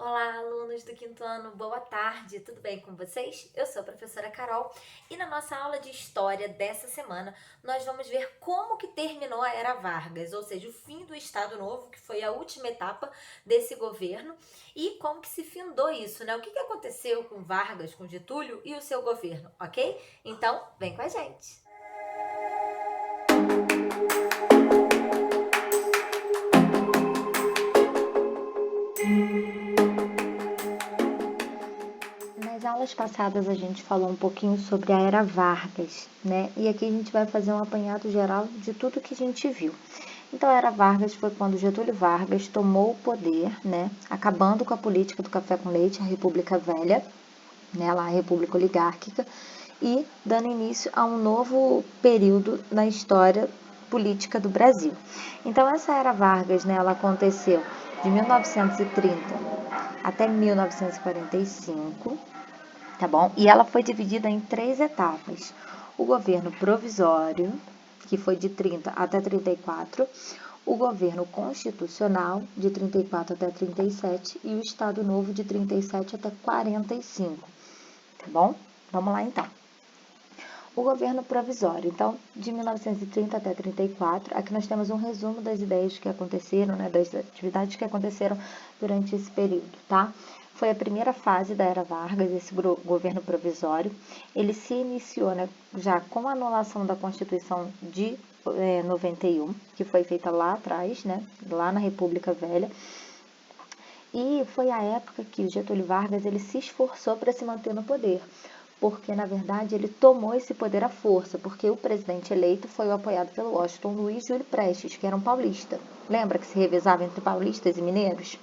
Olá, alunos do quinto ano, boa tarde, tudo bem com vocês? Eu sou a professora Carol e na nossa aula de história dessa semana nós vamos ver como que terminou a Era Vargas, ou seja, o fim do Estado Novo, que foi a última etapa desse governo, e como que se findou isso, né? O que aconteceu com Vargas, com Getúlio e o seu governo, ok? Então, vem com a gente! Nas aulas passadas a gente falou um pouquinho sobre a Era Vargas, né? E aqui a gente vai fazer um apanhado geral de tudo que a gente viu. Então, a Era Vargas foi quando Getúlio Vargas tomou o poder, né? Acabando com a política do café com leite, a República Velha, né? Lá a República Oligárquica, e dando início a um novo período na história política do Brasil. Então, essa Era Vargas, né? Ela aconteceu de 1930 até 1945, tá bom? E ela foi dividida em 3 etapas. O governo provisório, que foi de 30 até 34, o governo constitucional, de 34 até 37, e o Estado Novo, de 37 até 45, tá bom? Vamos lá, então. O governo provisório, então, de 1930 até 34, aqui nós temos um resumo das ideias que aconteceram, né, das atividades que aconteceram durante esse período, tá? Foi a primeira fase da Era Vargas, esse governo provisório. Ele se iniciou, né, já com a anulação da Constituição de 91, que foi feita lá atrás, né, lá na República Velha. E foi a época que o Getúlio Vargas ele se esforçou para se manter no poder, porque na verdade ele tomou esse poder à força, porque o presidente eleito foi o apoiado pelo Washington Luiz Júlio Prestes, que era um paulista. Lembra que se revezava entre paulistas e mineiros?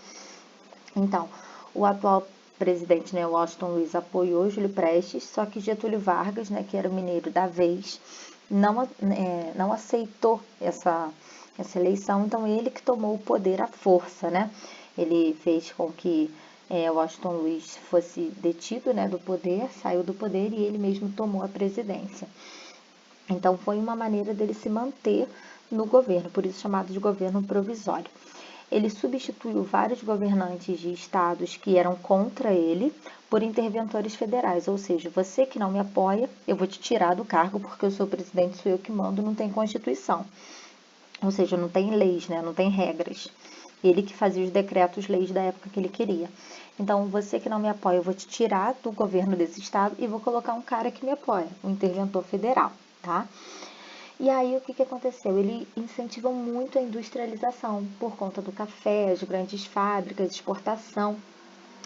Então, o atual presidente, né, Washington Luiz, apoiou Júlio Prestes, só que Getúlio Vargas, né, que era o mineiro da vez, não aceitou essa eleição, então ele que tomou o poder à força, né? Ele fez com que Washington Luiz fosse detido, né, do poder, saiu do poder e ele mesmo tomou a presidência. Então foi uma maneira dele se manter no governo, por isso chamado de governo provisório. Ele substituiu vários governantes de estados que eram contra ele por interventores federais, ou seja, você que não me apoia, eu vou te tirar do cargo porque eu sou presidente, sou eu que mando, não tem constituição. Ou seja, não tem leis, né? Não tem regras. Ele que fazia os decretos-leis da época que ele queria. Então, você que não me apoia, eu vou te tirar do governo desse estado e vou colocar um cara que me apoia, um interventor federal, tá? E aí, o que aconteceu? Ele incentivou muito a industrialização por conta do café, as grandes fábricas, exportação.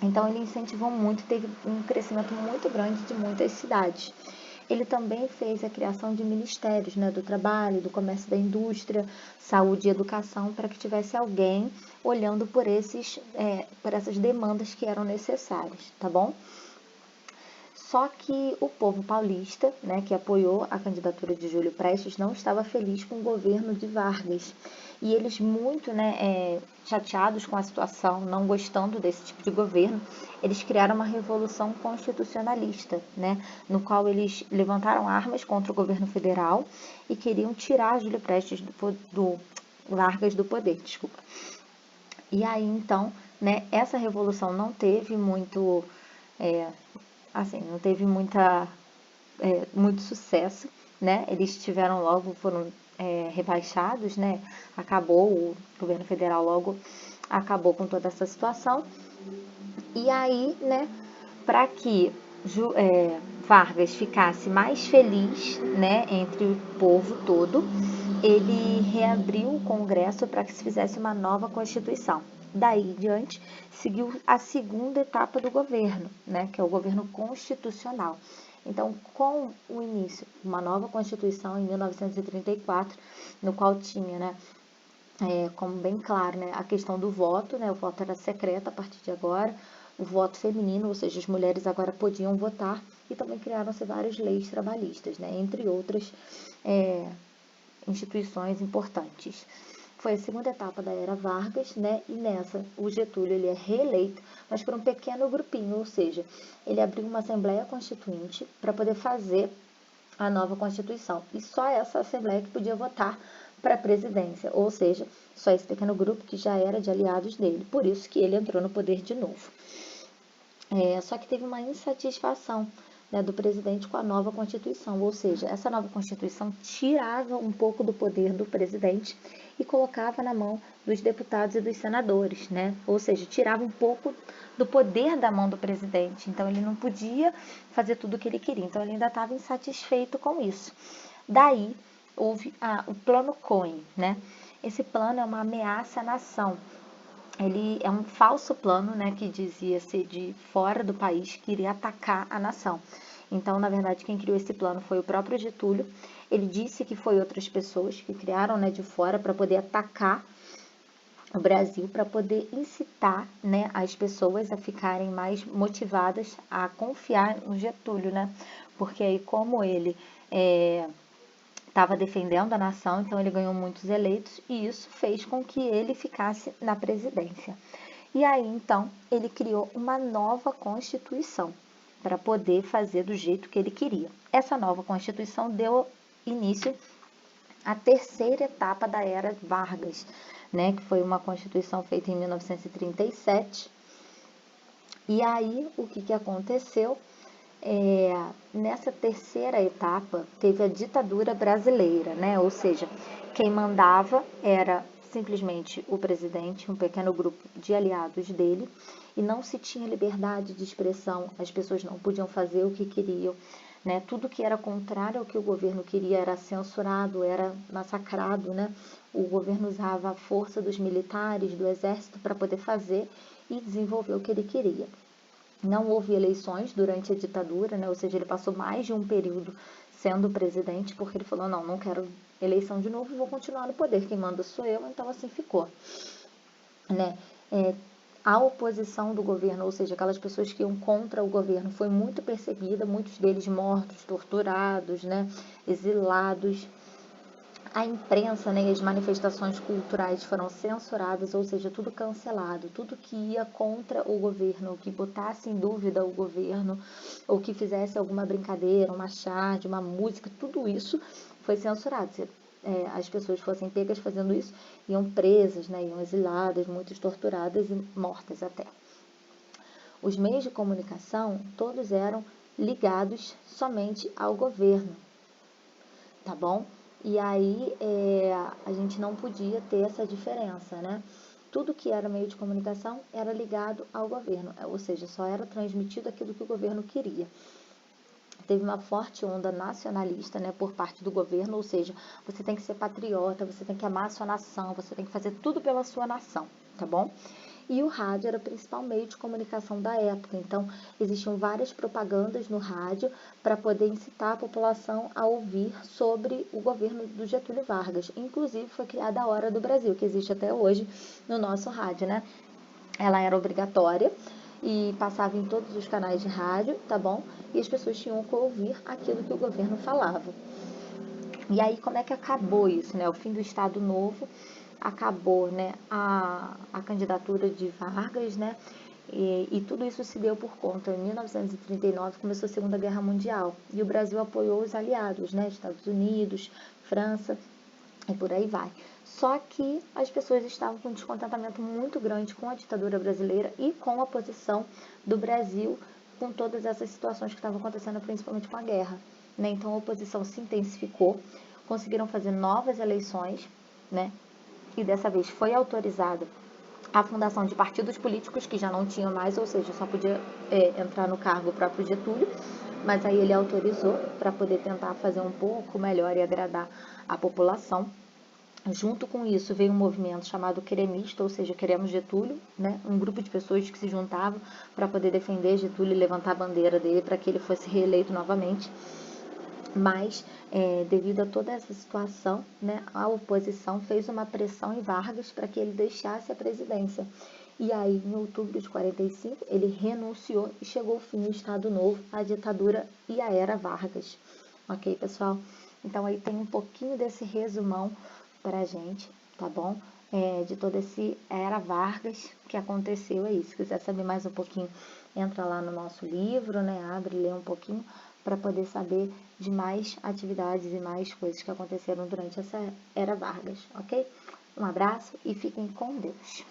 Então, ele incentivou muito, teve um crescimento muito grande de muitas cidades. Ele também fez a criação de ministérios, né, do trabalho, do comércio, da indústria, saúde e educação, para que tivesse alguém olhando por essas demandas que eram necessárias, tá bom? Só que o povo paulista, né, que apoiou a candidatura de Júlio Prestes, não estava feliz com o governo de Vargas. E eles, muito chateados com a situação, não gostando desse tipo de governo, eles criaram uma revolução constitucionalista, né, no qual eles levantaram armas contra o governo federal e queriam tirar Júlio Prestes do Vargas do poder, desculpa. E aí, então, né, essa revolução não teve muito é, assim, não teve muito sucesso, né? Eles tiveram logo, foram rebaixados, né? Acabou, o governo federal logo acabou com toda essa situação. E aí, né, para que Vargas ficasse mais feliz, né, entre o povo todo, ele reabriu o Congresso para que se fizesse uma nova Constituição. Daí em diante, seguiu a segunda etapa do governo, né, que é o governo constitucional. Então, com o início de uma nova Constituição em 1934, no qual tinha, né, como bem claro, né, a questão do voto, né, o voto era secreto a partir de agora, o voto feminino, ou seja, as mulheres agora podiam votar, e também criaram-se várias leis trabalhistas, né, entre outras instituições importantes. Foi a segunda etapa da era Vargas, né? E nessa o Getúlio ele é reeleito, mas por um pequeno grupinho, ou seja, ele abriu uma Assembleia Constituinte para poder fazer a nova Constituição. E só essa Assembleia que podia votar para a presidência, ou seja, Só esse pequeno grupo que já era de aliados dele. Por isso que ele entrou no poder de novo. Só que teve uma insatisfação, né, do presidente com a nova Constituição, ou seja, essa nova Constituição tirava um pouco do poder do presidente e colocava na mão dos deputados e dos senadores, né? Ou seja, tirava um pouco do poder da mão do presidente, então ele não podia fazer tudo o que ele queria, então ele ainda estava insatisfeito com isso. Daí houve o Plano Cohen, né? Esse plano é uma ameaça à nação. Ele é um falso plano, né, que dizia ser de fora do país, que iria atacar a nação. Então, na verdade, quem criou esse plano foi o próprio Getúlio. Ele disse que foi outras pessoas que criaram, né, de fora para poder atacar o Brasil, para poder incitar, né, as pessoas a ficarem mais motivadas a confiar no Getúlio, né? Porque aí, como ele estava defendendo a nação, então ele ganhou muitos eleitos e isso fez com que ele ficasse na presidência. E aí, então, ele criou uma nova Constituição para poder fazer do jeito que ele queria. Essa nova Constituição deu início à terceira etapa da Era Vargas, né, que foi uma Constituição feita em 1937. E aí, o que aconteceu? Nessa terceira etapa teve a ditadura brasileira, né? Ou seja, quem mandava era simplesmente o presidente, um pequeno grupo de aliados dele, e não se tinha liberdade de expressão, as pessoas não podiam fazer o que queriam, né? Tudo que era contrário ao que o governo queria era censurado, era massacrado, né? O governo usava a força dos militares, do exército para poder fazer e desenvolver o que ele queria. Não houve eleições durante a ditadura, né? Ou seja, ele passou mais de um período sendo presidente, porque ele falou, não quero eleição de novo, vou continuar no poder, quem manda sou eu, então assim ficou. Né? A oposição do governo, ou seja, aquelas pessoas que iam contra o governo, foi muito perseguida, muitos deles mortos, torturados, né? Exilados. A imprensa, né, e as manifestações culturais foram censuradas, ou seja, tudo cancelado, tudo que ia contra o governo, que botasse em dúvida o governo, ou que fizesse alguma brincadeira, uma charge, uma música, tudo isso foi censurado. Se as pessoas fossem pegas fazendo isso, iam presas, né, iam exiladas, muitas torturadas e mortas até. Os meios de comunicação, todos eram ligados somente ao governo, tá bom? E aí a gente não podia ter essa diferença, né? Tudo que era meio de comunicação era ligado ao governo, ou seja, só era transmitido aquilo que o governo queria. Teve uma forte onda nacionalista, né, por parte do governo, ou seja, você tem que ser patriota, você tem que amar a sua nação, você tem que fazer tudo pela sua nação, tá bom? E o rádio era o principal meio de comunicação da época, então existiam várias propagandas no rádio para poder incitar a população a ouvir sobre o governo do Getúlio Vargas. Inclusive foi criada a Hora do Brasil, que existe até hoje no nosso rádio, né? Ela era obrigatória e passava em todos os canais de rádio, tá bom? E as pessoas tinham que ouvir aquilo que o governo falava. E aí, como é que acabou isso, né? O fim do Estado Novo acabou, né, a candidatura de Vargas, né? E tudo isso se deu por conta. Em 1939 começou a Segunda Guerra Mundial e o Brasil apoiou os aliados, né? Estados Unidos, França e por aí vai. Só que as pessoas estavam com um descontentamento muito grande com a ditadura brasileira e com a posição do Brasil com todas essas situações que estavam acontecendo, principalmente com a guerra, né? Então a oposição se intensificou, conseguiram fazer novas eleições, né? E dessa vez foi autorizada a fundação de partidos políticos que já não tinham mais, ou seja, só podia entrar no cargo o próprio Getúlio, mas aí ele autorizou para poder tentar fazer um pouco melhor e agradar a população. Junto com isso veio um movimento chamado Queremista, ou seja, Queremos Getúlio, né? Um grupo de pessoas que se juntavam para poder defender Getúlio e levantar a bandeira dele para que ele fosse reeleito novamente. Mas, devido a toda essa situação, né, a oposição fez uma pressão em Vargas para que ele deixasse a presidência. E aí, em outubro de 45, ele renunciou e chegou o fim do Estado Novo, a ditadura e a Era Vargas. Ok, pessoal? Então, aí tem um pouquinho desse resumão pra gente, tá bom? De toda esse Era Vargas que aconteceu aí. Se quiser saber mais um pouquinho, entra lá no nosso livro, né? Abre e lê um pouquinho para poder saber de mais atividades e mais coisas que aconteceram durante essa Era Vargas, ok? Um abraço e fiquem com Deus.